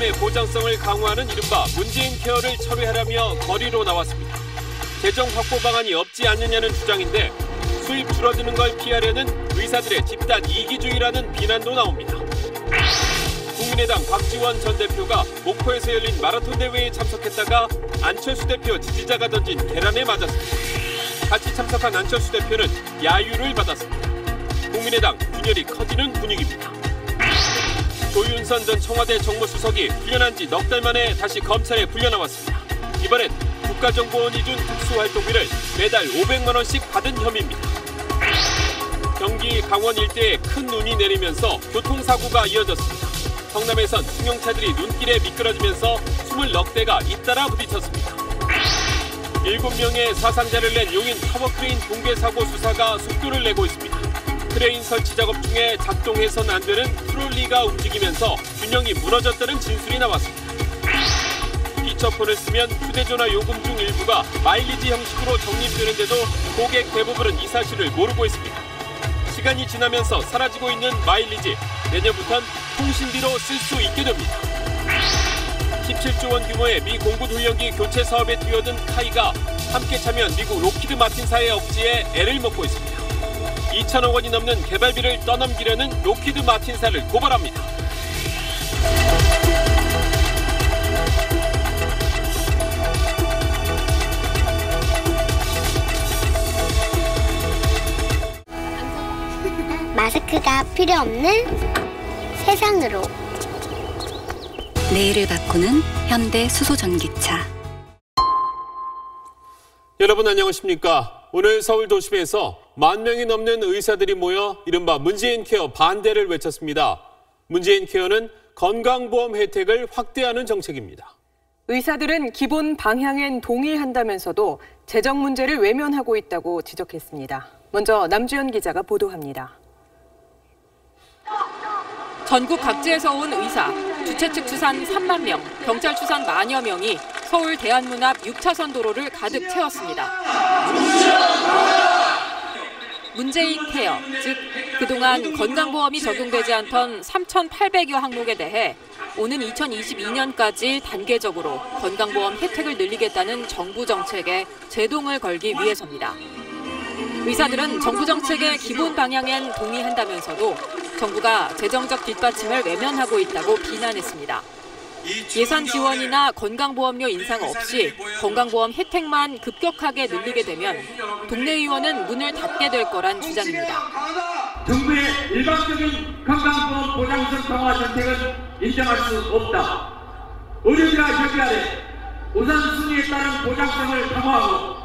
건강보험의 보장성을 강화하는 이른바 문재인 케어를 철회하라며 거리로 나왔습니다. 재정 확보 방안이 없지 않느냐는 주장인데 수입 줄어드는 걸 피하려는 의사들의 집단 이기주의라는 비난도 나옵니다. 국민의당 박지원 전 대표가 목포에서 열린 마라톤 대회에 참석했다가 안철수 대표 지지자가 던진 계란에 맞았습니다. 같이 참석한 안철수 대표는 야유를 받았습니다. 국민의당 분열이 커지는 분위기입니다. 조윤선 전 청와대 정무수석이 풀려난 지 넉 달 만에 다시 검찰에 풀려나왔습니다. 이번엔 국가정보원이 준 특수활동비를 매달 500만 원씩 받은 혐의입니다. 경기 강원 일대에 큰 눈이 내리면서 교통사고가 이어졌습니다. 성남에선 승용차들이 눈길에 미끄러지면서 20넉대가 잇따라 부딪혔습니다. 7명의 사상자를 낸 용인 타워크레인 붕괴 사고 수사가 속도를 내고 있습니다. 크레인 설치 작업 중에 작동해서는 안 되는 트롤리가 움직이면서 균형이 무너졌다는 진술이 나왔습니다. 피처폰을 쓰면 휴대전화 요금 중 일부가 마일리지 형식으로 적립되는데도 고객 대부분은 이 사실을 모르고 있습니다. 시간이 지나면서 사라지고 있는 마일리지, 내년부턴 통신비로 쓸 수 있게 됩니다. 17조 원 규모의 미 공군훈련기 교체 사업에 뛰어든 카이가 함께 참여한 미국 로키드 마틴사의 억지에 애를 먹고 있습니다. 2천억 원이 넘는 개발비를 떠넘기려는 로키드 마틴사를 고발합니다. 마스크가 필요 없는 세상으로. 내일을 바꾸는 현대 수소전기차. 여러분 안녕하십니까? 오늘 서울 도심에서 10,000명이 넘는 의사들이 모여 이른바 문재인 케어 반대를 외쳤습니다. 문재인 케어는 건강보험 혜택을 확대하는 정책입니다. 의사들은 기본 방향엔 동의한다면서도 재정 문제를 외면하고 있다고 지적했습니다. 먼저 남주현 기자가 보도합니다. 전국 각지에서 온 의사, 주최 측 추산 3만 명, 경찰 추산 만여 명이 서울 대한문 앞 6차선 도로를 가득 채웠습니다. 문재인 케어, 즉 그동안 건강보험이 적용되지 않던 3,800여 항목에 대해 오는 2022년까지 단계적으로 건강보험 혜택을 늘리겠다는 정부 정책에 제동을 걸기 위해서입니다. 의사들은 정부 정책의 기본 방향엔 동의한다면서도 정부가 재정적 뒷받침을 외면하고 있다고 비난했습니다. 예산 지원이나 건강보험료 인상 없이 건강보험 혜택만 급격하게 늘리게 되면 동네 의원은 문을 닫게 될 거란 주장입니다. 정부의 일방적인 건강보험 보장성 강화 정책은 인정할 수 없다. 의료비와 협의 아래 우선순위에 따른 보장성을 강화하고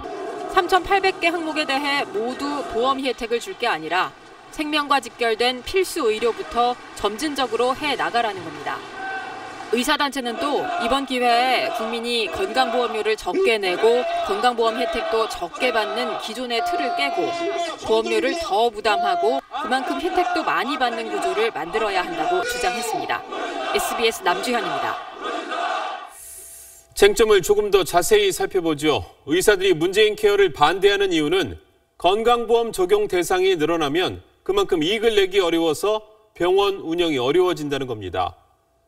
3,800개 항목에 대해 모두 보험 혜택을 줄 게 아니라 생명과 직결된 필수 의료부터 점진적으로 해 나가라는 겁니다. 의사단체는 또 이번 기회에 국민이 건강보험료를 적게 내고 건강보험 혜택도 적게 받는 기존의 틀을 깨고 보험료를 더 부담하고 그만큼 혜택도 많이 받는 구조를 만들어야 한다고 주장했습니다. SBS 남주현입니다. 쟁점을 조금 더 자세히 살펴보죠. 의사들이 문재인 케어를 반대하는 이유는 건강보험 적용 대상이 늘어나면 그만큼 이익을 내기 어려워서 병원 운영이 어려워진다는 겁니다.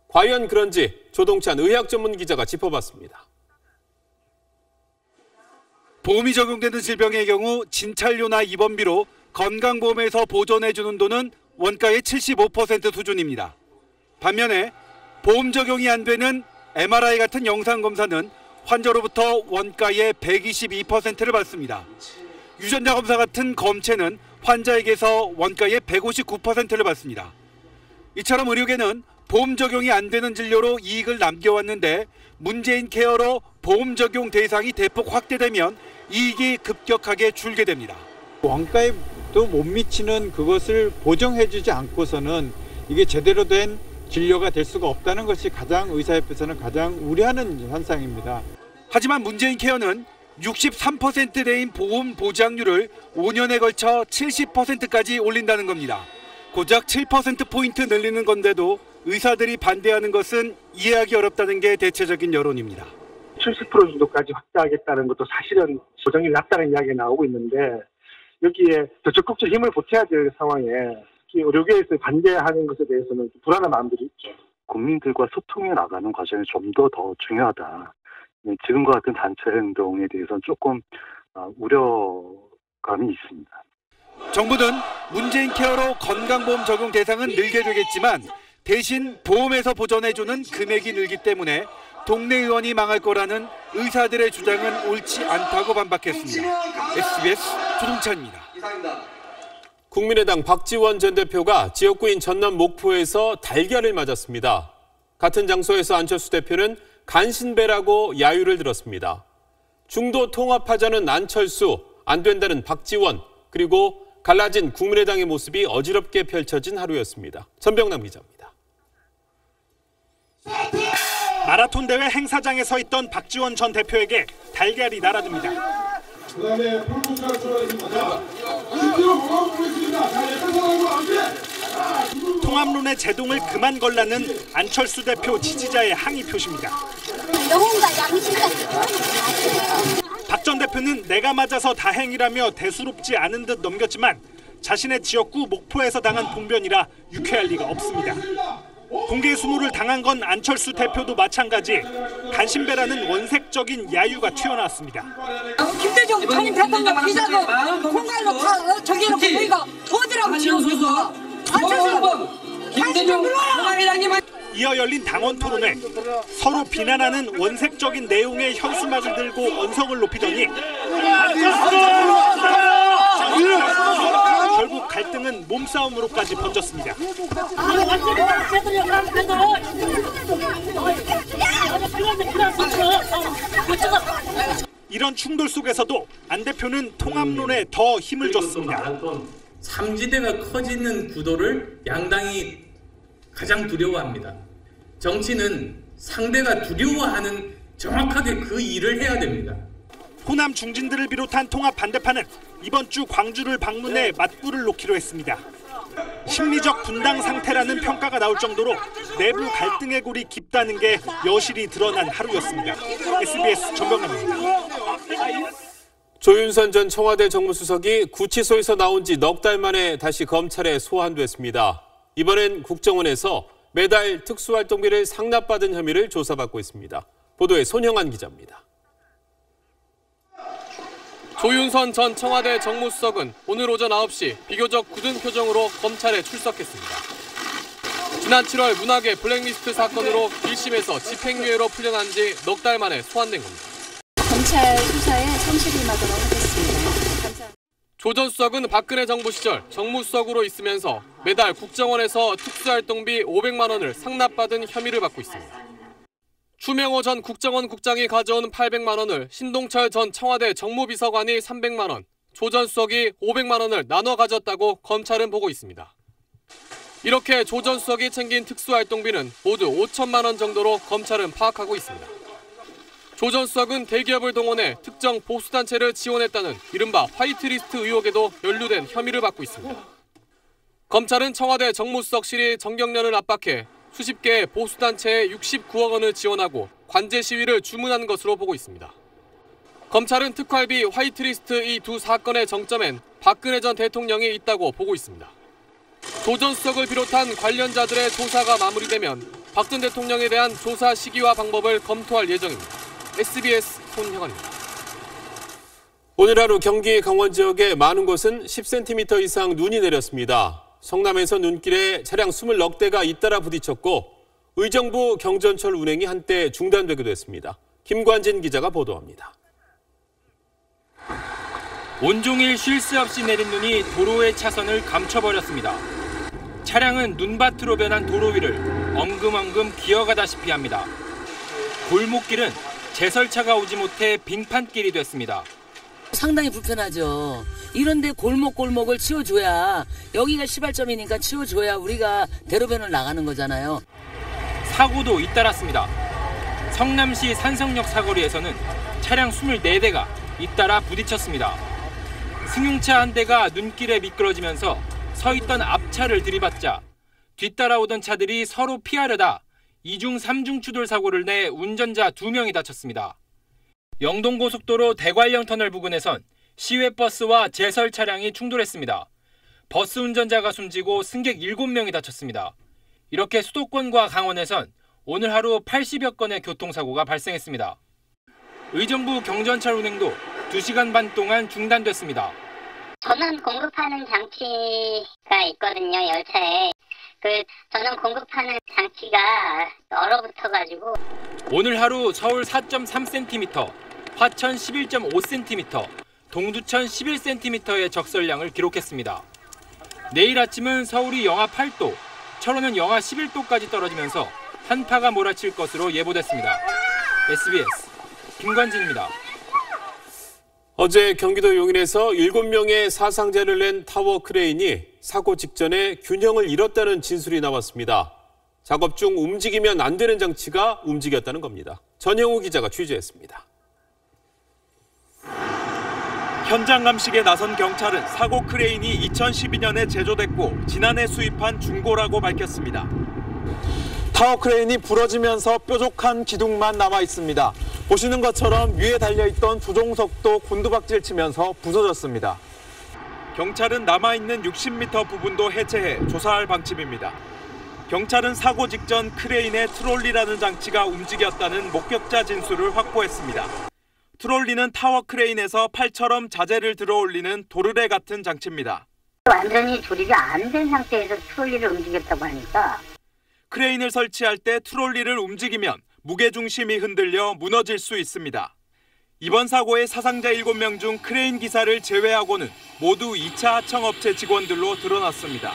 과연 그런지 조동찬 의학 전문 기자가 짚어봤습니다. 보험이 적용되는 질병의 경우 진찰료나 입원비로 건강보험에서 보전해주는 돈은 원가의 75% 수준입니다. 반면에 보험 적용이 안 되는 MRI 같은 영상검사는 환자로부터 원가의 122%를 받습니다. 유전자 검사 같은 검체는 환자에게서 원가의 159%를 받습니다. 이처럼 의료계는 보험 적용이 안 되는 진료로 이익을 남겨왔는데 문재인 케어로 보험 적용 대상이 대폭 확대되면 이익이 급격하게 줄게 됩니다. 원가에도 못 미치는 그것을 보정해주지 않고서는 이게 제대로 된 진료가 될 수가 없다는 것이 의사협회에서는 가장 우려하는 현상입니다. 하지만 문재인 케어는 63%대인 보험 보장률을 5년에 걸쳐 70%까지 올린다는 겁니다. 고작 7%포인트 늘리는 건데도 의사들이 반대하는 것은 이해하기 어렵다는 게 대체적인 여론입니다. 70% 정도까지 확대하겠다는 것도 사실은 보장률이 낮다는 이야기가 나오고 있는데 여기에 더 적극적으로 힘을 보태야 될 상황에 특히 의료계에서 반대하는 것에 대해서는 불안한 마음들이 있죠. 국민들과 소통해 나가는 과정이 좀 더 중요하다. 지금과 같은 단체 행동에 대해서는 조금 우려감이 있습니다. 정부는 문재인 케어로 건강보험 적용 대상은 늘게 되겠지만 대신 보험에서 보전해주는 금액이 늘기 때문에 동네 의원이 망할 거라는 의사들의 주장은 옳지 않다고 반박했습니다. SBS 조동찬입니다. 국민의당 박지원 전 대표가 지역구인 전남 목포에서 달걀을 맞았습니다. 같은 장소에서 안철수 대표는 간신배라고 야유를 들었습니다. 중도 통합하자는 안철수, 안 된다는 박지원, 그리고 갈라진 국민의당의 모습이 어지럽게 펼쳐진 하루였습니다. 전병남 기자입니다. 마라톤 대회 행사장에 서 있던 박지원 전 대표에게 달걀이 날아듭니다. 그다음에 통합론의 제동을 그만 걸라는 안철수 대표 지지자의 항의 표시입니다. 박 전 대표는 내가 맞아서 다행이라며 대수롭지 않은 듯 넘겼지만 자신의 지역구 목포에서 당한 봉변이라 유쾌할 리가 없습니다. 공개 수모를 당한 건 안철수 대표도 마찬가지. 간신배라는 원색적인 야유가 튀어나왔습니다. 김대중 전임 대통령 비자도 콩갈로 다 저기 놓고 우리가 어디라고 지어서 김대중 회장님. 이어 열린 당원 토론회. 서로 비난하는 원색적인 내용의 현수막을 들고 언성을 높이더니 결국 갈등은 몸싸움으로까지 번졌습니다. 이런 충돌 속에서도 안 대표는 통합론에 더 힘을 줬습니다. 삼지대가 커지는 구도를 양당이 가장 두려워합니다. 정치는 상대가 두려워하는 정확하게 그 일을 해야 됩니다. 호남 중진들을 비롯한 통합 반대파는 이번 주 광주를 방문해 맞불을 놓기로 했습니다. 심리적 분당 상태라는 평가가 나올 정도로 내부 갈등의 골이 깊다는 게 여실히 드러난 하루였습니다. SBS 전병남입니다. 조윤선 전 청와대 정무수석이 구치소에서 나온 지 넉 달 만에 다시 검찰에 소환됐습니다. 이번엔 국정원에서 매달 특수활동비를 상납받은 혐의를 조사받고 있습니다. 보도에 손형한 기자입니다. 조윤선 전 청와대 정무수석은 오늘 오전 9시 비교적 굳은 표정으로 검찰에 출석했습니다. 지난 7월 문학의 블랙리스트 사건으로 1심에서 집행유예로 풀려난 지 넉 달 만에 소환된 겁니다. 검찰 수사에 성실히 임하도록 하겠습니다. 감사합니다. 조 전 수석은 박근혜 정부 시절 정무수석으로 있으면서 매달 국정원에서 특수활동비 500만 원을 상납받은 혐의를 받고 있습니다. 추명호 전 국정원 국장이 가져온 800만 원을 신동철 전 청와대 정무비서관이 300만 원, 조 전 수석이 500만 원을 나눠 가졌다고 검찰은 보고 있습니다. 이렇게 조 전 수석이 챙긴 특수활동비는 모두 5천만 원 정도로 검찰은 파악하고 있습니다. 조 전 수석은 대기업을 동원해 특정 보수단체를 지원했다는 이른바 화이트리스트 의혹에도 연루된 혐의를 받고 있습니다. 검찰은 청와대 정무수석실이 정경련을 압박해 수십 개의 보수단체에 69억 원을 지원하고 관제 시위를 주문한 것으로 보고 있습니다. 검찰은 특활비 화이트리스트 이 두 사건의 정점엔 박근혜 전 대통령이 있다고 보고 있습니다. 조 전 수석을 비롯한 관련자들의 조사가 마무리되면 박 전 대통령에 대한 조사 시기와 방법을 검토할 예정입니다. SBS 손형환입니다. 오늘 하루 경기 강원 지역의 많은 곳은 10cm 이상 눈이 내렸습니다. 성남에서 눈길에 차량 20여 대가 잇따라 부딪혔고 의정부 경전철 운행이 한때 중단되기도 했습니다. 김관진 기자가 보도합니다. 온종일 쉴 새 없이 내린 눈이 도로의 차선을 감춰버렸습니다. 차량은 눈밭으로 변한 도로 위를 엉금엉금 기어가다시피 합니다. 골목길은 제설차가 오지 못해 빙판길이 됐습니다. 상당히 불편하죠. 이런데 골목골목을 치워줘야, 여기가 시발점이니까 치워줘야 우리가 대로변을 나가는 거잖아요. 사고도 잇따랐습니다. 성남시 산성역 사거리에서는 차량 24대가 잇따라 부딪혔습니다. 승용차 한 대가 눈길에 미끄러지면서 서 있던 앞차를 들이받자 뒤따라오던 차들이 서로 피하려다 2중 3중 추돌 사고를 내 운전자 2명이 다쳤습니다. 영동고속도로 대관령 터널 부근에선 시외버스와 제설 차량이 충돌했습니다. 버스 운전자가 숨지고 승객 7명이 다쳤습니다. 이렇게 수도권과 강원에선 오늘 하루 80여 건의 교통사고가 발생했습니다. 의정부 경전철 운행도 2시간 반 동안 중단됐습니다. 전원 공급하는 장치가 있거든요, 열차에. 그 전원 공급하는 장치가 얼어붙어가지고. 오늘 하루 서울 4.3cm, 화천 11.5cm, 동두천 11cm의 적설량을 기록했습니다. 내일 아침은 서울이 영하 8도, 철원은 영하 11도까지 떨어지면서 한파가 몰아칠 것으로 예보됐습니다. SBS 김관진입니다. 어제 경기도 용인에서 7명의 사상자를 낸 타워 크레인이 사고 직전에 균형을 잃었다는 진술이 나왔습니다. 작업 중 움직이면 안 되는 장치가 움직였다는 겁니다. 전영우 기자가 취재했습니다. 현장 감식에 나선 경찰은 사고 크레인이 2012년에 제조됐고 지난해 수입한 중고라고 밝혔습니다. 타워 크레인이 부러지면서 뾰족한 기둥만 남아 있습니다. 보시는 것처럼 위에 달려있던 조종석도 곤두박질 치면서 부서졌습니다. 경찰은 남아있는 60m 부분도 해체해 조사할 방침입니다. 경찰은 사고 직전 크레인의 트롤리라는 장치가 움직였다는 목격자 진술을 확보했습니다. 트롤리는 타워 크레인에서 팔처럼 자재를 들어올리는 도르래 같은 장치입니다. 완전히 조리가 안 된 상태에서 트롤리를 움직였다고 하니까 크레인을 설치할 때 트롤리를 움직이면 무게중심이 흔들려 무너질 수 있습니다. 이번 사고의 사상자 7명 중 크레인 기사를 제외하고는 모두 2차 하청업체 직원들로 드러났습니다.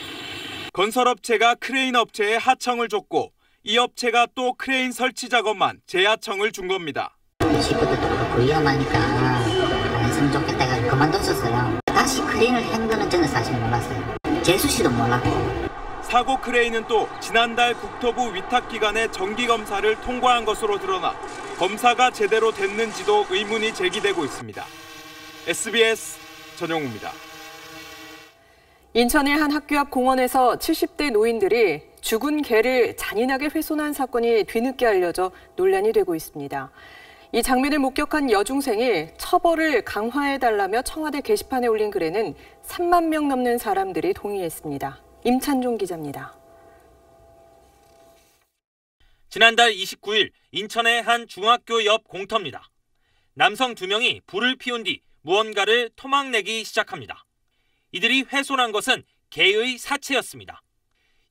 건설업체가 크레인 업체에 하청을 줬고 이 업체가 또 크레인 설치 작업만 재하청을 준 겁니다. 식구들도 그렇고 위험하니까 안 했으면 좋겠다 해서 그만뒀었어요. 다시 크레인을 한 거는 저는 사실 몰랐어요. 재수 씨도 몰랐고. 사고 크레인은 또 지난달 국토부 위탁기관의 정기검사를 통과한 것으로 드러나 검사가 제대로 됐는지도 의문이 제기되고 있습니다. SBS 전영우입니다. 인천의 한 학교 앞 공원에서 70대 노인들이 죽은 개를 잔인하게 훼손한 사건이 뒤늦게 알려져 논란이 되고 있습니다. 이 장면을 목격한 여중생이 처벌을 강화해달라며 청와대 게시판에 올린 글에는 3만 명 넘는 사람들이 동의했습니다. 임찬종 기자입니다. 지난달 29일 인천의 한 중학교 옆 공터입니다. 남성 2명이 불을 피운 뒤 무언가를 토막내기 시작합니다. 이들이 훼손한 것은 개의 사체였습니다.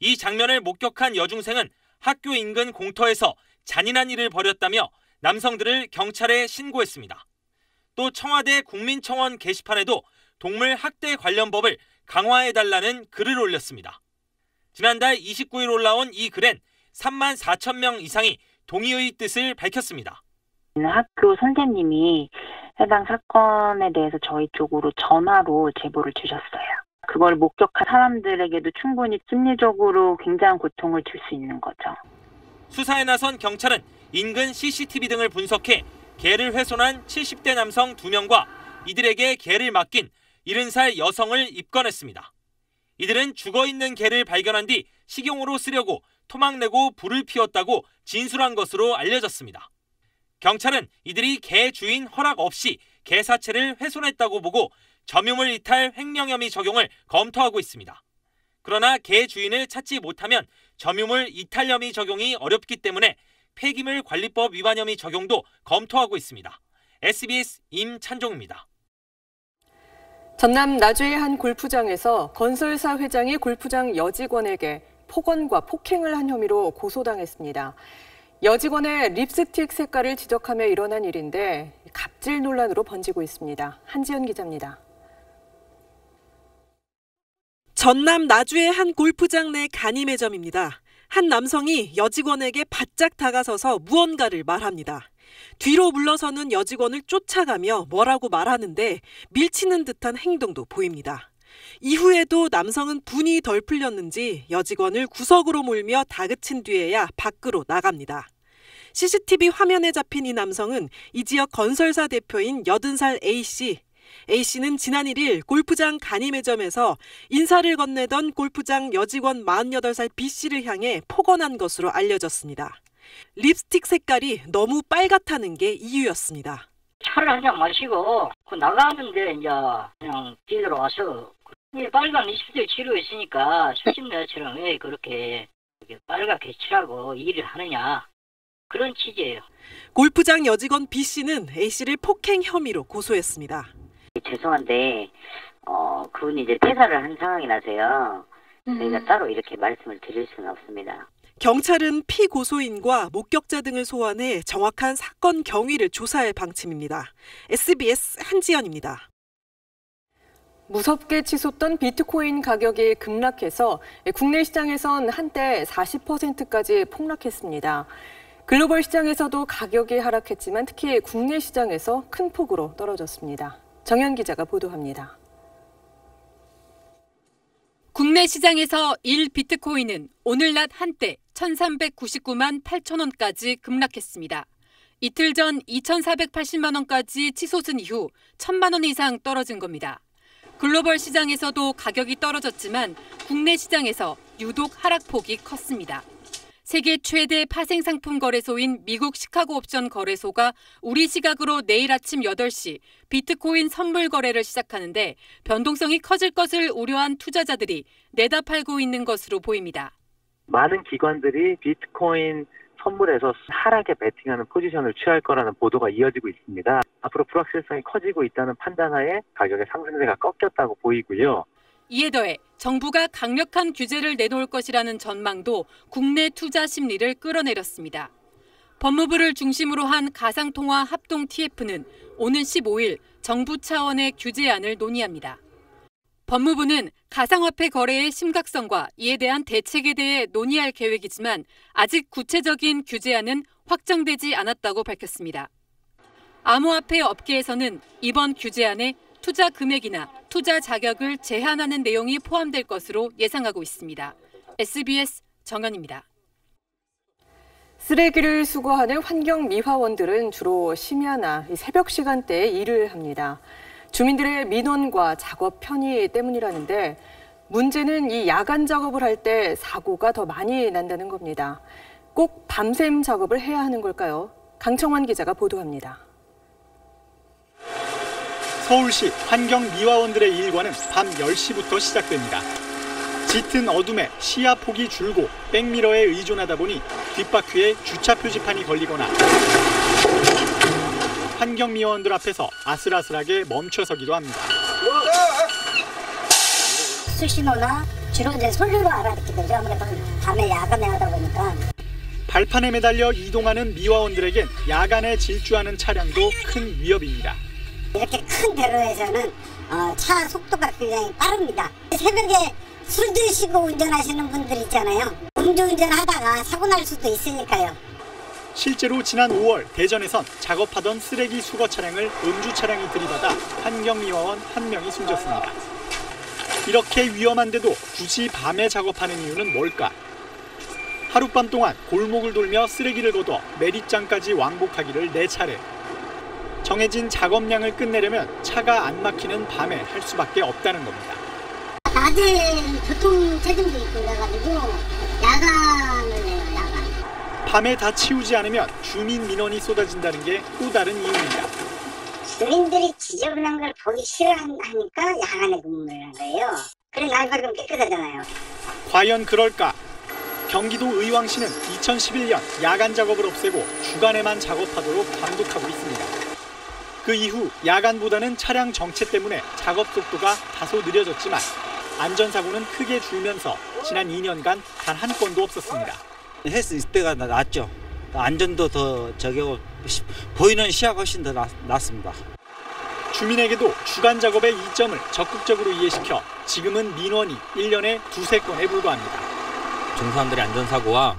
이 장면을 목격한 여중생은 학교 인근 공터에서 잔인한 일을 벌였다며 남성들을 경찰에 신고했습니다. 또 청와대 국민청원 게시판에도 동물 학대 관련 법을 강화해달라는 글을 올렸습니다. 지난달 29일 올라온 이 글엔 3만 4천 명 이상이 동의의 뜻을 밝혔습니다. 학교 선생님이 해당 사건에 대해서 저희 쪽으로 전화로 제보를 주셨어요. 그걸 목격한 사람들에게도 충분히 심리적으로 굉장한 고통을 줄 수 있는 거죠. 수사에 나선 경찰은 인근 CCTV 등을 분석해 개를 훼손한 70대 남성 2명과 이들에게 개를 맡긴 70살 여성을 입건했습니다. 이들은 죽어있는 개를 발견한 뒤 식용으로 쓰려고 토막내고 불을 피웠다고 진술한 것으로 알려졌습니다. 경찰은 이들이 개 주인 허락 없이 개 사체를 훼손했다고 보고 점유물 이탈 횡령 혐의 적용을 검토하고 있습니다. 그러나 개 주인을 찾지 못하면 점유물 이탈 혐의 적용이 어렵기 때문에 폐기물 관리법 위반 혐의 적용도 검토하고 있습니다. SBS 임찬종입니다. 전남 나주의 한 골프장에서 건설사 회장이 골프장 여직원에게 폭언과 폭행을 한 혐의로 고소당했습니다. 여직원의 립스틱 색깔을 지적하며 일어난 일인데 갑질 논란으로 번지고 있습니다. 한지연 기자입니다. 전남 나주의 한 골프장 내 간이 매점입니다. 한 남성이 여직원에게 바짝 다가서서 무언가를 말합니다. 뒤로 물러서는 여직원을 쫓아가며 뭐라고 말하는데 밀치는 듯한 행동도 보입니다. 이후에도 남성은 분이 덜 풀렸는지 여직원을 구석으로 몰며 다그친 뒤에야 밖으로 나갑니다. CCTV 화면에 잡힌 이 남성은 이 지역 건설사 대표인 80살 A씨. A씨는 지난 1일 골프장 간이 매점에서 인사를 건네던 골프장 여직원 48살 B씨를 향해 폭언한 것으로 알려졌습니다. 립스틱 색깔이 너무 빨갛다는 게 이유였습니다. 차를 한 잔 마시고 나가는데 이제 그냥 뒤들어와서 이 빨간 립스틱 치료 있으니까 술집 여자처럼 왜 그렇게 빨갛게 칠하고 일을 하느냐 그런 취지예요. 골프장 여직원 B씨는 A씨를 폭행 혐의로 고소했습니다. 죄송한데 그분이 이제 퇴사를 한 상황이라서요. 저희가 따로 이렇게 말씀을 드릴 수는 없습니다. 경찰은 피고소인과 목격자 등을 소환해 정확한 사건 경위를 조사할 방침입니다. SBS 한지연입니다. 무섭게 치솟던 비트코인 가격이 급락해서 국내 시장에선 한때 40%까지 폭락했습니다. 글로벌 시장에서도 가격이 하락했지만 특히 국내 시장에서 큰 폭으로 떨어졌습니다. 정현 기자가 보도합니다. 국내 시장에서 1비트코인은 오늘 낮 한때 1,399만 8천 원까지 급락했습니다. 이틀 전 2,480만 원까지 치솟은 이후 1,000만 원 이상 떨어진 겁니다. 글로벌 시장에서도 가격이 떨어졌지만 국내 시장에서 유독 하락폭이 컸습니다. 세계 최대 파생상품 거래소인 미국 시카고 옵션 거래소가 우리 시각으로 내일 아침 8시 비트코인 선물 거래를 시작하는데 변동성이 커질 것을 우려한 투자자들이 내다 팔고 있는 것으로 보입니다. 많은 기관들이 비트코인 선물에서 하락에 베팅하는 포지션을 취할 거라는 보도가 이어지고 있습니다. 앞으로 불확실성이 커지고 있다는 판단하에 가격의 상승세가 꺾였다고 보이고요. 이에 더해 정부가 강력한 규제를 내놓을 것이라는 전망도 국내 투자 심리를 끌어내렸습니다. 법무부를 중심으로 한 가상통화 합동 TF는 오는 15일 정부 차원의 규제안을 논의합니다. 법무부는 가상화폐 거래의 심각성과 이에 대한 대책에 대해 논의할 계획이지만 아직 구체적인 규제안은 확정되지 않았다고 밝혔습니다. 암호화폐 업계에서는 이번 규제안에 투자 금액이나 투자 자격을 제한하는 내용이 포함될 것으로 예상하고 있습니다. SBS 정연입니다. 쓰레기를 수거하는 환경미화원들은 주로 심야나 새벽 시간대에 일을 합니다. 주민들의 민원과 작업 편의 때문이라는데 문제는 이 야간 작업을 할 때 사고가 더 많이 난다는 겁니다. 꼭 밤샘 작업을 해야 하는 걸까요? 강청환 기자가 보도합니다. 서울시 환경미화원들의 일과는 밤 10시부터 시작됩니다. 짙은 어둠에 시야 폭이 줄고 백미러에 의존하다 보니 뒷바퀴에 주차 표지판이 걸리거나 환경미화원들 앞에서 아슬아슬하게 멈춰서기도 합니다. 수신호나 주로 이제 소리로 알아듣게 되죠. 아무래도 밤에 야간에 하다 보니까. 발판에 매달려 이동하는 미화원들에겐 야간에 질주하는 차량도 큰 위협입니다. 이렇게 큰 대로에서는 차 속도가 굉장히 빠릅니다. 새벽에 술 드시고 운전하시는 분들 있잖아요. 음주운전 하다가 사고 날 수도 있으니까요. 실제로 지난 5월 대전에선 작업하던 쓰레기 수거 차량을 음주 차량이 들이받아 환경미화원 1명이 숨졌습니다. 이렇게 위험한데도 굳이 밤에 작업하는 이유는 뭘까? 하룻밤 동안 골목을 돌며 쓰레기를 걷어 매립장까지 왕복하기를 4차례. 정해진 작업량을 끝내려면 차가 안 막히는 밤에 할 수밖에 없다는 겁니다. 낮에 교통체증도 있고 그래가지고 야간을 해요, 야간. 밤에 다 치우지 않으면 주민 민원이 쏟아진다는 게 또 다른 이유입니다. 주민들이 지저분한 걸 보기 싫어하니까 야간에 근무를 하는 거예요. 그래 날 밝으면 깨끗하잖아요. 과연 그럴까? 경기도 의왕시는 2011년 야간 작업을 없애고 주간에만 작업하도록 감독하고 있습니다. 그 이후 야간보다는 차량 정체 때문에 작업 속도가 다소 느려졌지만 안전사고는 크게 줄면서 지난 2년간 단 한 건도 없었습니다. 했을 때가 낫죠. 안전도 더 보이는 시야가 훨씬 더 낫습니다. 주민에게도 주간 작업의 이점을 적극적으로 이해시켜 지금은 민원이 1년에 2-3건에 불과합니다. 중사람들의 안전사고와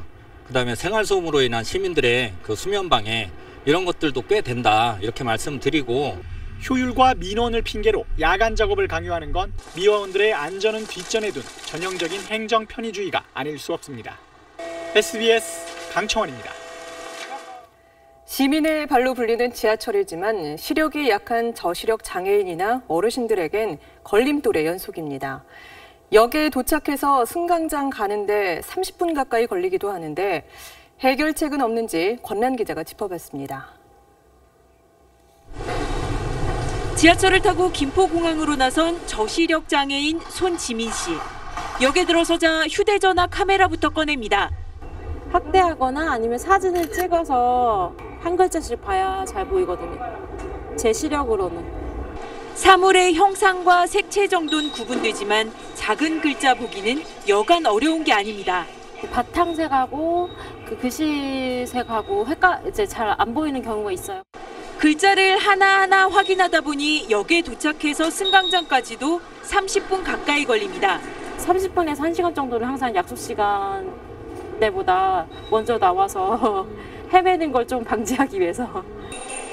그다음에 생활소음으로 인한 시민들의 그 수면방해 이런 것들도 꽤 된다 이렇게 말씀드리고 효율과 민원을 핑계로 야간 작업을 강요하는 건 미화원들의 안전은 뒷전에 둔 전형적인 행정 편의주의가 아닐 수 없습니다. SBS 강청원입니다. 시민의 발로 불리는 지하철이지만 시력이 약한 저시력 장애인이나 어르신들에겐 걸림돌의 연속입니다. 역에 도착해서 승강장 가는데 30분 가까이 걸리기도 하는데 해결책은 없는지 권란 기자가 짚어봤습니다. 지하철을 타고 김포공항으로 나선 저시력 장애인 손지민 씨. 역에 들어서자 휴대전화 카메라부터 꺼냅니다. 확대하거나 아니면 사진을 찍어서 한 글자씩 봐야 잘 보이거든요. 제 시력으로는. 사물의 형상과 색채 정도는 구분되지만 작은 글자 보기는 여간 어려운 게 아닙니다. 바탕색하고 그 글씨색하고 이제 잘 안 보이는 경우가 있어요. 글자를 하나하나 확인하다 보니 역에 도착해서 승강장까지도 30분 가까이 걸립니다. 30분에서 1시간 정도를 항상 약속 시간 때보다 먼저 나와서 헤매는 걸 좀 방지하기 위해서.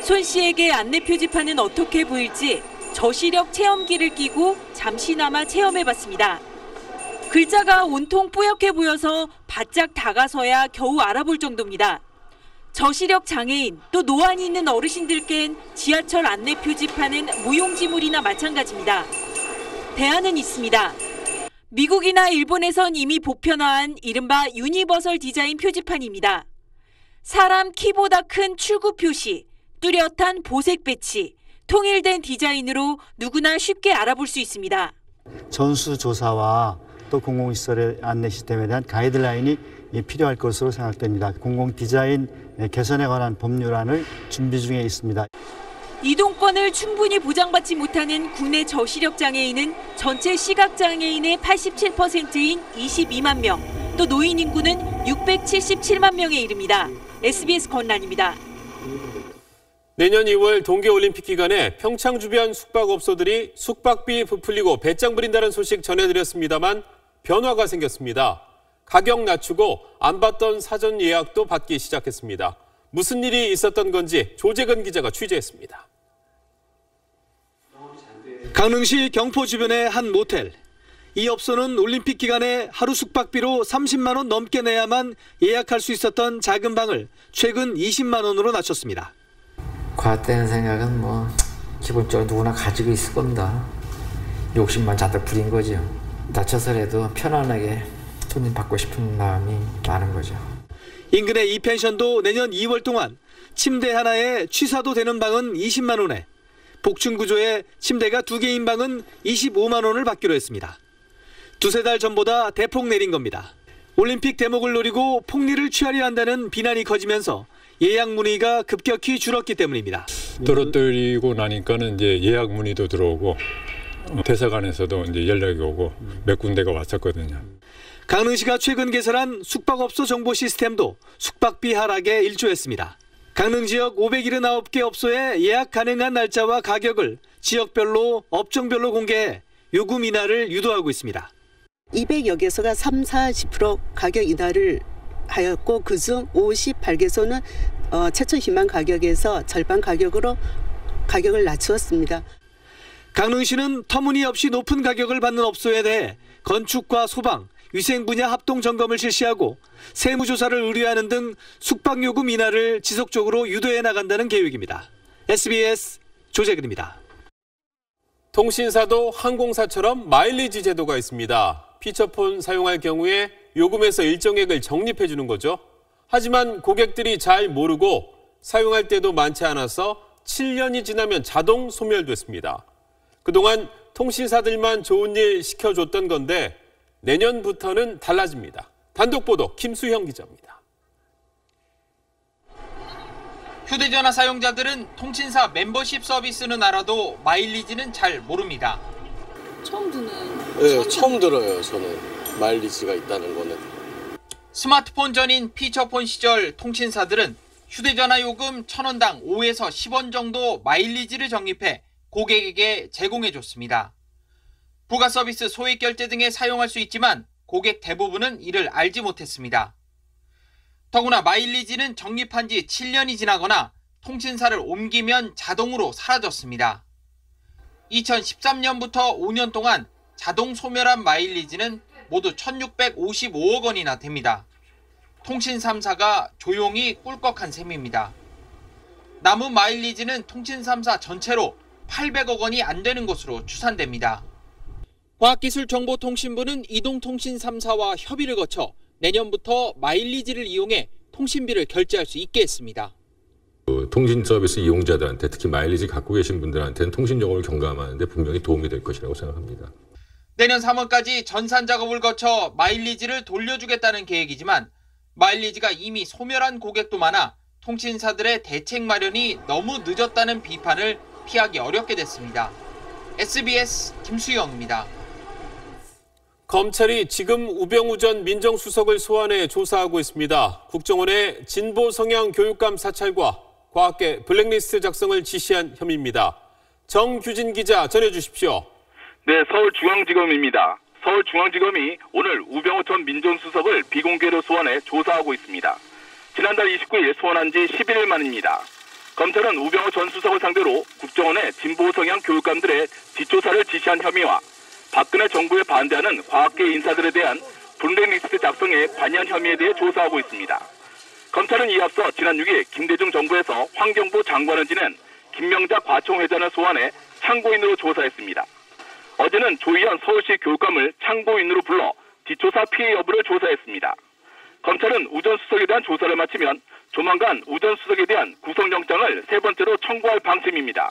손 씨에게 안내 표지판은 어떻게 보일지 저시력 체험기를 끼고 잠시나마 체험해봤습니다. 글자가 온통 뿌옇게 보여서 바짝 다가서야 겨우 알아볼 정도입니다. 저시력 장애인 또 노안이 있는 어르신들께는 지하철 안내 표지판은 무용지물이나 마찬가지입니다. 대안은 있습니다. 미국이나 일본에선 이미 보편화한 이른바 유니버설 디자인 표지판입니다. 사람 키보다 큰 출구 표시, 뚜렷한 보색 배치, 통일된 디자인으로 누구나 쉽게 알아볼 수 있습니다. 전수조사와 또 공공시설의 안내 시스템에 대한 가이드라인이 필요할 것으로 생각됩니다. 공공디자인 개선에 관한 법률안을 준비 중에 있습니다. 이동권을 충분히 보장받지 못하는 국내 저시력 장애인은 전체 시각장애인의 87%인 22만 명, 또 노인 인구는 677만 명에 이릅니다. SBS 권란입니다. 내년 2월 동계올림픽 기간에 평창 주변 숙박업소들이 숙박비 부풀리고 배짱 부린다는 소식 전해드렸습니다만 변화가 생겼습니다. 가격 낮추고 안 받던 사전 예약도 받기 시작했습니다. 무슨 일이 있었던 건지 조재근 기자가 취재했습니다. 강릉시 경포 주변의 한 모텔. 이 업소는 올림픽 기간에 하루 숙박비로 30만 원 넘게 내야만 예약할 수 있었던 작은 방을 최근 20만 원으로 낮췄습니다. 과했다는 생각은 기본적으로 누구나 가지고 있을 겁니다. 욕심만 잔뜩 부린 거죠. 낮춰서라도 편안하게 손님 받고 싶은 마음이 많은 거죠. 인근의 이 펜션도 내년 2월 동안 침대 하나에 취사도 되는 방은 20만 원에 복층 구조의 침대가 2개인 방은 25만 원을 받기로 했습니다. 두세 달 전보다 대폭 내린 겁니다. 올림픽 대목을 노리고 폭리를 취하려 한다는 비난이 커지면서 예약 문의가 급격히 줄었기 때문입니다. 떨어뜨리고 나니까는 이제 예약 문의도 들어오고 대사관에서도 이제 연락이 오고 몇 군데가 왔었거든요. 강릉시가 최근 개설한 숙박업소 정보 시스템도 숙박비 하락에 일조했습니다. 강릉 지역 579개 업소에 예약 가능한 날짜와 가격을 지역별로 업종별로 공개해 요금 인하를 유도하고 있습니다. 200여 개소가 30-40% 가격 인하를 하였고 그중 58개소는 최초 희망 가격에서 절반 가격으로 가격을 낮추었습니다. 강릉시는 터무니없이 높은 가격을 받는 업소에 대해 건축과 소방, 위생 분야 합동 점검을 실시하고 세무조사를 의뢰하는 등 숙박요금 인하를 지속적으로 유도해 나간다는 계획입니다. SBS 조재근입니다. 통신사도 항공사처럼 마일리지 제도가 있습니다. 피처폰 사용할 경우에 요금에서 일정액을 적립해 주는 거죠. 하지만 고객들이 잘 모르고 사용할 때도 많지 않아서 7년이 지나면 자동 소멸됐습니다. 그동안 통신사들만 좋은 일 시켜줬던 건데 내년부터는 달라집니다. 단독 보도 김수형 기자입니다. 휴대전화 사용자들은 통신사 멤버십 서비스는 알아도 마일리지는 잘 모릅니다. 처음 듣는. 네, 처음 들어요. 저는 마일리지가 있다는 거는. 스마트폰 전인 피처폰 시절 통신사들은 휴대전화 요금 1,000원당 5에서 10원 정도 마일리지를 적립해 고객에게 제공해줬습니다. 부가 서비스 소액 결제 등에 사용할 수 있지만 고객 대부분은 이를 알지 못했습니다. 더구나 마일리지는 적립한 지 7년이 지나거나 통신사를 옮기면 자동으로 사라졌습니다. 2013년부터 5년 동안 자동 소멸한 마일리지는 모두 1,655억 원이나 됩니다. 통신 3사가 조용히 꿀꺽한 셈입니다. 남은 마일리지는 통신 3사 전체로 800억 원이 안 되는 것으로 추산됩니다. 과학기술정보통신부는 이동통신 3사와 협의를 거쳐 내년부터 마일리지를 이용해 통신비를 결제할 수 있게 했습니다. 통신 서비스 이용자들한테 특히 마일리지 갖고 계신 분들한테는 통신 요금을 경감하는 데 분명히 도움이 될 것이라고 생각합니다. 내년 3월까지 전산 작업을 거쳐 마일리지를 돌려주겠다는 계획이지만 마일리지가 이미 소멸한 고객도 많아 통신사들의 대책 마련이 너무 늦었다는 비판을 피하기 어렵게 됐습니다. SBS 김수영입니다. 검찰이 지금 우병우 전 민정수석을 소환해 조사하고 있습니다. 국정원의 진보 성향 교육감 사찰과 과학계 블랙리스트 작성을 지시한 혐의입니다. 정규진 기자 전해주십시오. 네, 서울중앙지검입니다. 서울중앙지검이 오늘 우병우 전 민정수석을 비공개로 소환해 조사하고 있습니다. 지난달 29일 소환한 지 11일 만입니다. 검찰은 우병우 전 수석을 상대로 국정원의 진보 성향 교육감들의 뒷조사를 지시한 혐의와 박근혜 정부에 반대하는 과학계 인사들에 대한 블랙리스트 작성에 관여한 혐의에 대해 조사하고 있습니다. 검찰은 이에 앞서 지난 6일 김대중 정부에서 환경부 장관을 지낸 김명자 과총회장을 소환해 참고인으로 조사했습니다. 어제는 조희연 서울시 교육감을 참고인으로 불러 뒷조사 피해 여부를 조사했습니다. 검찰은 우 전 수석에 대한 조사를 마치면 조만간 우 전 수석에 대한 구속영장을 세 번째로 청구할 방침입니다.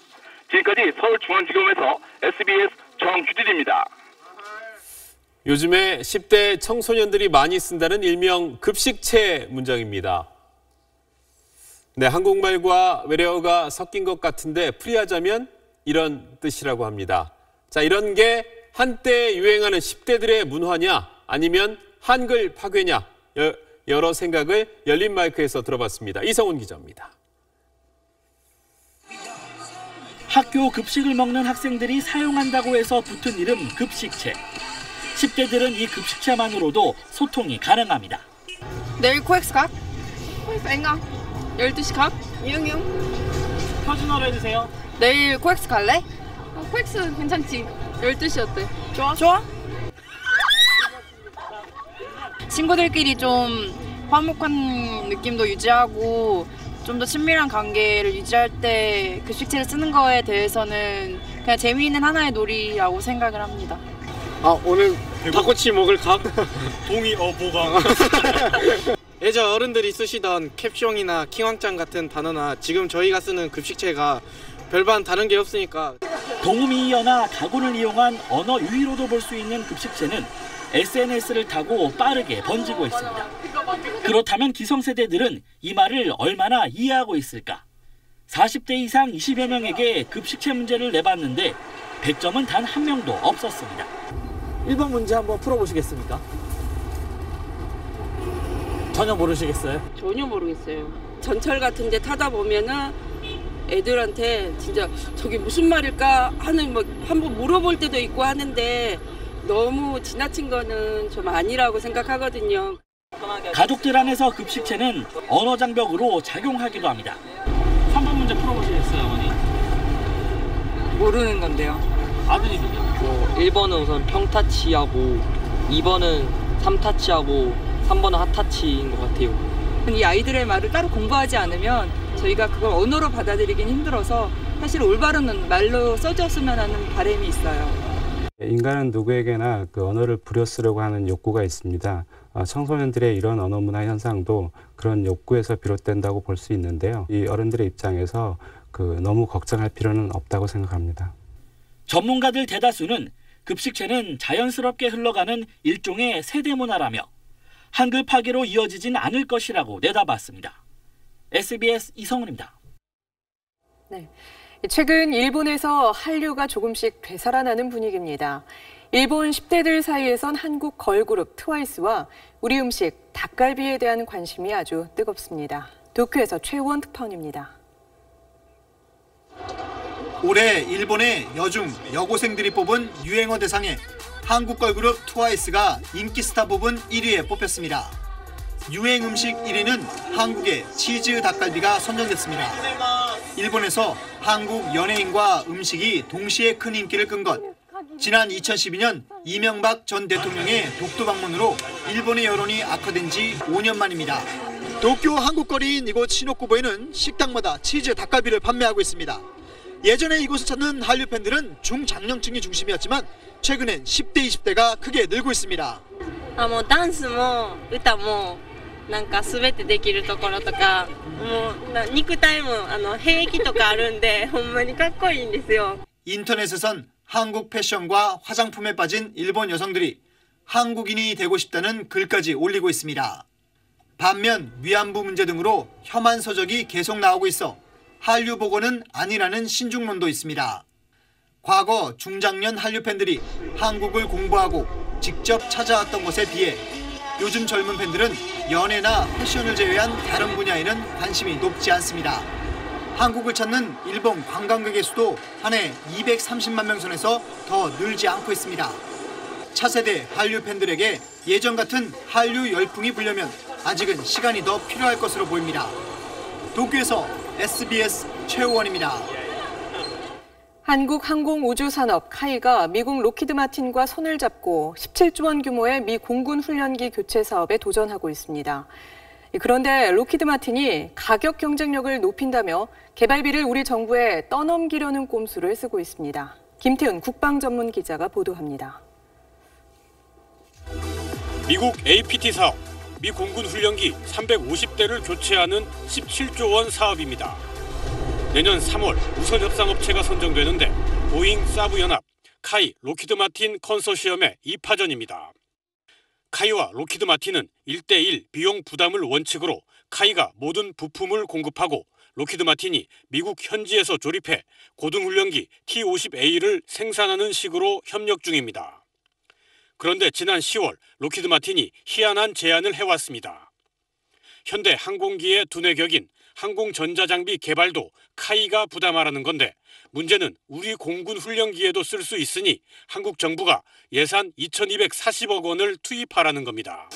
지금까지 서울중앙지검에서 SBS 정규진입니다. 요즘에 10대 청소년들이 많이 쓴다는 일명 급식체 문장입니다. 네, 한국말과 외래어가 섞인 것 같은데 풀이하자면 이런 뜻이라고 합니다. 자, 이런 게 한때 유행하는 10대들의 문화냐 아니면 한글 파괴냐 여러 생각을 열린 마이크에서 들어봤습니다. 이성훈 기자입니다. 학교 급식을 먹는 학생들이 사용한다고 해서 붙은 이름 급식체. 10대들은 이 급식체만으로도 소통이 가능합니다. 내일 코엑스 각? 코엑스 앵강 12시 각? 이응이응. 표준어로 해주세요. 내일 코엑스 갈래? 코엑스 괜찮지. 12시 어때? 좋아? 좋아? 친구들끼리 좀 화목한 느낌도 유지하고 좀 더 친밀한 관계를 유지할 때 급식체를 쓰는 거에 대해서는 그냥 재미있는 하나의 놀이라고 생각을 합니다. 오늘 닭꼬치 먹을 각? 동의 보강. 예전 어른들이 쓰시던 캡숑이나 킹왕짱 같은 단어나 지금 저희가 쓰는 급식체가 별반 다른 게 없으니까. 동음이어나 가군을 이용한 언어 유희로도 볼 수 있는 급식체는 SNS를 타고 빠르게 번지고 있습니다. 그렇다면 기성세대들은 이 말을 얼마나 이해하고 있을까? 40대 이상 20여 명에게 급식체 문제를 내봤는데 100점은 단 한 명도 없었습니다. 1번 문제 한번 풀어보시겠습니까? 전혀 모르시겠어요? 전혀 모르겠어요. 전철 같은 데 타다 보면은 애들한테 진짜 저게 무슨 말일까 하는 뭐 한번 물어볼 때도 있고 하는데 너무 지나친 거는 좀 아니라고 생각하거든요. 가족들 안에서 급식체는 언어 장벽으로 작용하기도 합니다. 3번 문제 풀어보시겠어요, 어머니? 모르는 건데요. 아드님은요? 1번은 우선 평타치하고 2번은 삼타치하고 3번은 핫타치인 것 같아요. 이 아이들의 말을 따로 공부하지 않으면 저희가 그걸 언어로 받아들이긴 힘들어서 사실 올바른 말로 써줬으면 하는 바람이 있어요. 인간은 누구에게나 그 언어를 부려쓰려고 하는 욕구가 있습니다. 청소년들의 이런 언어 문화 현상도 그런 욕구에서 비롯된다고 볼 수 있는데요. 이 어른들의 입장에서 너무 걱정할 필요는 없다고 생각합니다. 전문가들 대다수는 급식체는 자연스럽게 흘러가는 일종의 세대 문화라며 한글 파괴로 이어지진 않을 것이라고 내다봤습니다. SBS 이성훈입니다. 네. 최근 일본에서 한류가 조금씩 되살아나는 분위기입니다. 일본 10대들 사이에선 한국 걸그룹 트와이스와 우리 음식 닭갈비에 대한 관심이 아주 뜨겁습니다. 도쿄에서 최원 특파원입니다. 올해 일본의 여중, 여고생들이 뽑은 유행어 대상에 한국 걸그룹 트와이스가 인기 스타 부분 1위에 뽑혔습니다. 유행 음식 1위는 한국의 치즈 닭갈비가 선정됐습니다. 일본에서 한국 연예인과 음식이 동시에 큰 인기를 끈 것. 지난 2012년 이명박 전 대통령의 독도 방문으로 일본의 여론이 악화된 지 5년 만입니다. 도쿄 한국거리인 이곳 시노쿠보에는 식당마다 치즈 닭갈비를 판매하고 있습니다. 예전에 이곳을 찾는 한류 팬들은 중장년층이 중심이었지만 최근엔 10대, 20대가 크게 늘고 있습니다. ダンスも歌もなんか全てできるところとかもう肉体も兵役とかあるんでほんまにかっこいいんですよ。 인터넷에선 한국 패션과 화장품에 빠진 일본 여성들이 한국인이 되고 싶다는 글까지 올리고 있습니다. 반면 위안부 문제 등으로 혐한 서적이 계속 나오고 있어 한류 복원은 아니라는 신중론도 있습니다. 과거 중장년 한류 팬들이 한국을 공부하고 직접 찾아왔던 것에 비해 요즘 젊은 팬들은 연예나 패션을 제외한 다른 분야에는 관심이 높지 않습니다. 한국을 찾는 일본 관광객의 수도 한 해 230만 명 선에서 더 늘지 않고 있습니다. 차세대 한류 팬들에게 예전 같은 한류 열풍이 불려면 아직은 시간이 더 필요할 것으로 보입니다. 도쿄에서 SBS 최우원입니다. 한국 항공우주산업 카이가 미국 로키드 마틴과 손을 잡고 17조 원 규모의 미 공군 훈련기 교체 사업에 도전하고 있습니다. 그런데 로키드 마틴이 가격 경쟁력을 높인다며 개발비를 우리 정부에 떠넘기려는 꼼수를 쓰고 있습니다. 김태훈 국방전문 기자가 보도합니다. 미국 APT 사업, 미 공군 훈련기 350대를 교체하는 17조 원 사업입니다. 내년 3월 우선 협상업체가 선정되는데 보잉 사브연합, 카이, 로키드 마틴 컨소시엄의 2파전입니다. 카이와 로키드 마틴은 1대1 비용 부담을 원칙으로 카이가 모든 부품을 공급하고 로키드 마틴이 미국 현지에서 조립해 고등훈련기 T-50A를 생산하는 식으로 협력 중입니다. 그런데 지난 10월 로키드 마틴이 희한한 제안을 해왔습니다. 현대 항공기의 두뇌 격인 항공전자장비 개발도 카이가 부담하라는 건데 문제는 우리 공군 훈련기에도 쓸 수 있으니 한국 정부가 예산 2,240억 원을 투입하라는 겁니다.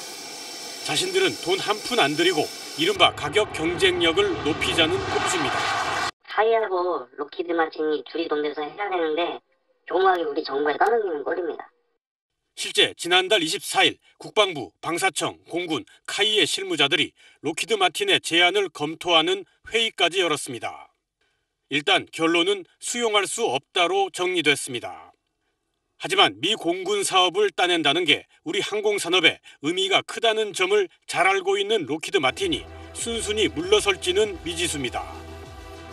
자신들은 돈 한 푼 안 들이고 이른바 가격 경쟁력을 높이자는 꼼수입니다. 카이하고 로키드 마틴이 둘이 돈 내서 해야 되는데 조그맣게 우리 정부에 떠넘기는 꼴입니다. 실제 지난달 24일 국방부, 방사청, 공군, 카이의 실무자들이 로키드 마틴의 제안을 검토하는 회의까지 열었습니다. 일단 결론은 수용할 수 없다로 정리됐습니다. 하지만 미 공군 사업을 따낸다는 게 우리 항공산업에 의미가 크다는 점을 잘 알고 있는 로키드 마틴이 순순히 물러설지는 미지수입니다.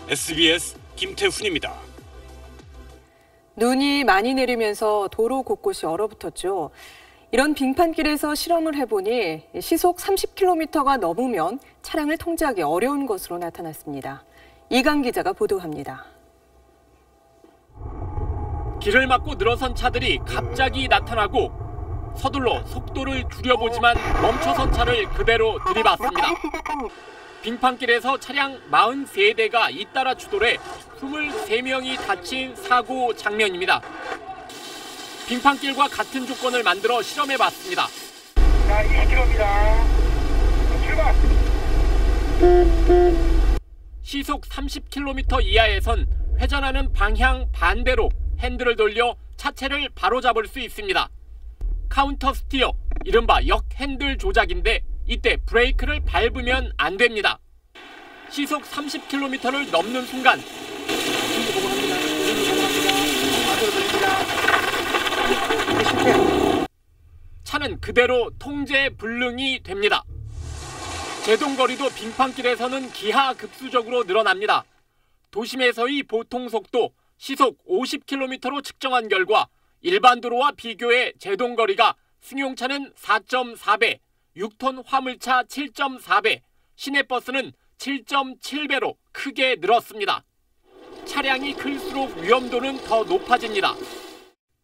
SBS 김태훈입니다. 눈이 많이 내리면서 도로 곳곳이 얼어붙었죠. 이런 빙판길에서 실험을 해보니 시속 30km가 넘으면 차량을 통제하기 어려운 것으로 나타났습니다. 이강 기자가 보도합니다. 길을 막고 늘어선 차들이 갑자기 나타나고 서둘러 속도를 줄여보지만 멈춰선 차를 그대로 들이받습니다. 빙판길에서 차량 43대가 잇따라 추돌해 23명이 다친 사고 장면입니다. 빙판길과 같은 조건을 만들어 실험해봤습니다. 자, 20km입니다. 출발! 시속 30km 이하에선 회전하는 방향 반대로 핸들을 돌려 차체를 바로잡을 수 있습니다. 카운터 스티어, 이른바 역 핸들 조작인데 이때 브레이크를 밟으면 안 됩니다. 시속 30km를 넘는 순간 차는 그대로 통제 불능이 됩니다. 제동거리도 빙판길에서는 기하급수적으로 늘어납니다. 도심에서의 보통 속도 시속 50km로 측정한 결과 일반 도로와 비교해 제동거리가 승용차는 4.4배, 6톤 화물차 7.4배, 시내버스는 7.7배로 크게 늘었습니다. 차량이 클수록 위험도는 더 높아집니다.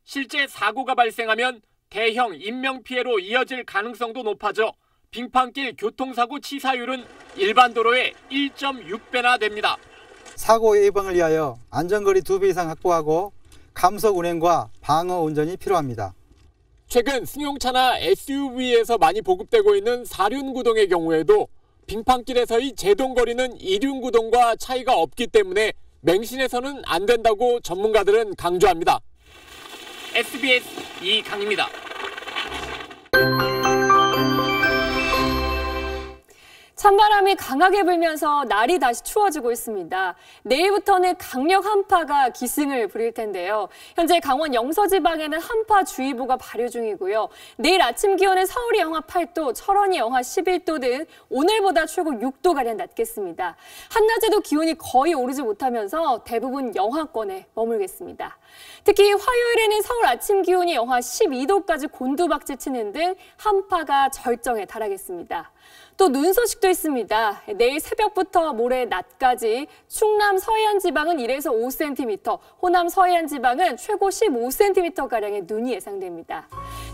실제 사고가 발생하면 대형 인명피해로 이어질 가능성도 높아져 빙판길 교통사고 치사율은 일반 도로의 1.6배나 됩니다. 사고 예방을 위하여 안전거리 2배 이상 확보하고 감속 운행과 방어 운전이 필요합니다. 최근 승용차나 SUV에서 많이 보급되고 있는 4륜구동의 경우에도 빙판길에서의 제동거리는 2륜구동과 차이가 없기 때문에 맹신해서는 안 된다고 전문가들은 강조합니다. SBS 이강입니다. 찬바람이 강하게 불면서 날이 다시 추워지고 있습니다. 내일부터는 강력 한파가 기승을 부릴 텐데요. 현재 강원 영서지방에는 한파주의보가 발효 중이고요. 내일 아침 기온은 서울이 영하 8도, 철원이 영하 11도 등 오늘보다 최고 6도가량 낮겠습니다. 한낮에도 기온이 거의 오르지 못하면서 대부분 영하권에 머물겠습니다. 특히 화요일에는 서울 아침 기온이 영하 12도까지 곤두박질치는 등 한파가 절정에 달하겠습니다. 또 눈 소식도 있습니다. 내일 새벽부터 모레 낮까지 충남 서해안 지방은 1에서 5cm, 호남 서해안 지방은 최고 15cm가량의 눈이 예상됩니다.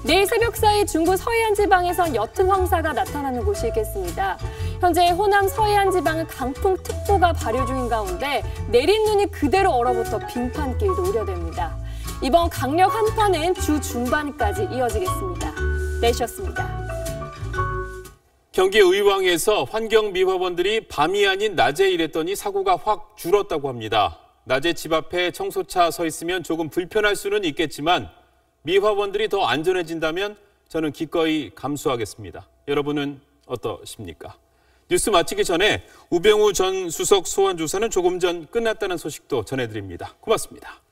내일 새벽 사이 중부 서해안 지방에선 옅은 황사가 나타나는 곳이 있겠습니다. 현재 호남 서해안 지방은 강풍특보가 발효 중인 가운데 내린 눈이 그대로 얼어붙어 빙판길도 우려됩니다. 이번 강력 한파는 주 중반까지 이어지겠습니다. 내셨습니다. 경기 의왕에서 환경미화원들이 밤이 아닌 낮에 일했더니 사고가 확 줄었다고 합니다. 낮에 집 앞에 청소차 서 있으면 조금 불편할 수는 있겠지만 미화원들이 더 안전해진다면 저는 기꺼이 감수하겠습니다. 여러분은 어떠십니까? 뉴스 마치기 전에 우병우 전 수석 소환조사는 조금 전 끝났다는 소식도 전해드립니다. 고맙습니다.